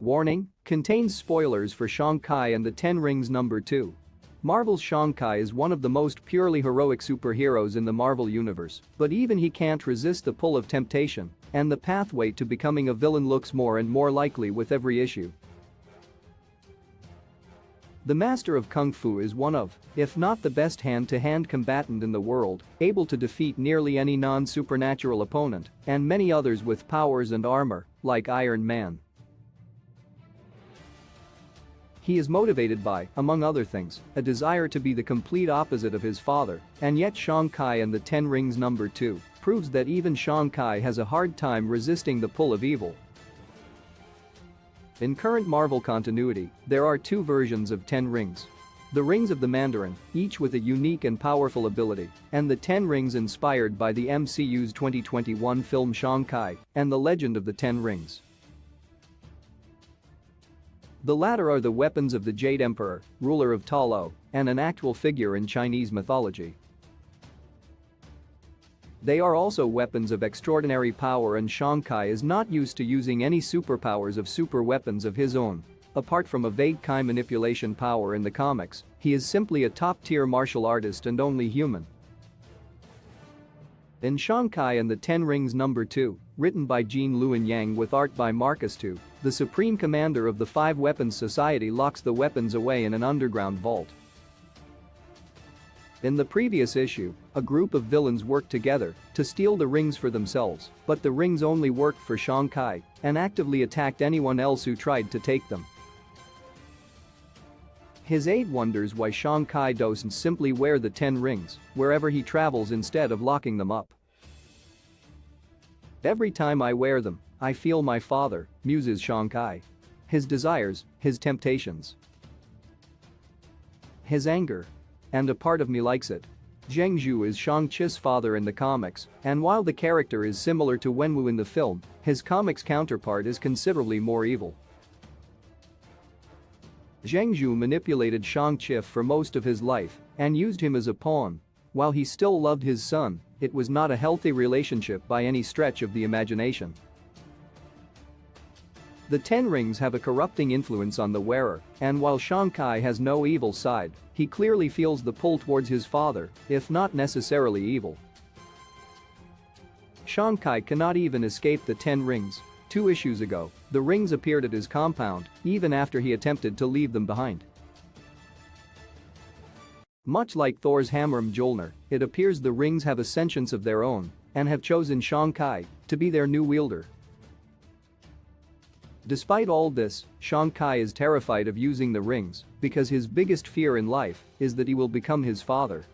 Warning: contains spoilers for Shang-Chi and the Ten Rings number 2. Marvel's Shang-Chi is one of the most purely heroic superheroes in the Marvel universe, but even he can't resist the pull of temptation, and the pathway to becoming a villain looks more and more likely with every issue. The master of Kung Fu is one of, if not the best hand-to-hand combatant in the world, able to defeat nearly any non-supernatural opponent, and many others with powers and armor, like Iron Man. He is motivated by, among other things, a desire to be the complete opposite of his father, and yet Shang-Chi and the Ten Rings number 2 proves that even Shang-Chi has a hard time resisting the pull of evil. In current Marvel continuity, there are two versions of Ten Rings. The Rings of the Mandarin, each with a unique and powerful ability, and the Ten Rings inspired by the MCU's 2021 film Shang-Chi and the Legend of the Ten Rings. The latter are the weapons of the Jade Emperor, ruler of Ta Lo, and an actual figure in Chinese mythology. They are also weapons of extraordinary power, and Shang-Chi is not used to using any superpowers of super weapons of his own. Apart from a vague Kai manipulation power in the comics, he is simply a top-tier martial artist and only human. In Shang-Chi and the Ten Rings number 2, written by Jean Luen Yang with art by Marcus Tu, the Supreme Commander of the Five Weapons Society locks the weapons away in an underground vault. In the previous issue, a group of villains worked together to steal the rings for themselves, but the rings only worked for Shang-Chi and actively attacked anyone else who tried to take them. His aide wonders why Shang-Chi doesn't simply wear the 10 rings wherever he travels instead of locking them up. "Every time I wear them, I feel my father," muses Shang-Chi. "His desires, his temptations, his anger. And a part of me likes it." Zheng Zhu is Shang-Chi's father in the comics, and while the character is similar to Wenwu in the film, his comics counterpart is considerably more evil. Zheng Zhu manipulated Shang-Chi for most of his life and used him as a pawn. While he still loved his son, it was not a healthy relationship by any stretch of the imagination. The Ten Rings have a corrupting influence on the wearer, and while Shang-Chi has no evil side, he clearly feels the pull towards his father, if not necessarily evil. Shang-Chi cannot even escape the Ten Rings. 2 issues ago, the rings appeared at his compound, even after he attempted to leave them behind. Much like Thor's hammer Mjolnir, it appears the rings have a sentience of their own and have chosen Shang-Chi to be their new wielder. Despite all this, Shang-Chi is terrified of using the rings because his biggest fear in life is that he will become his father.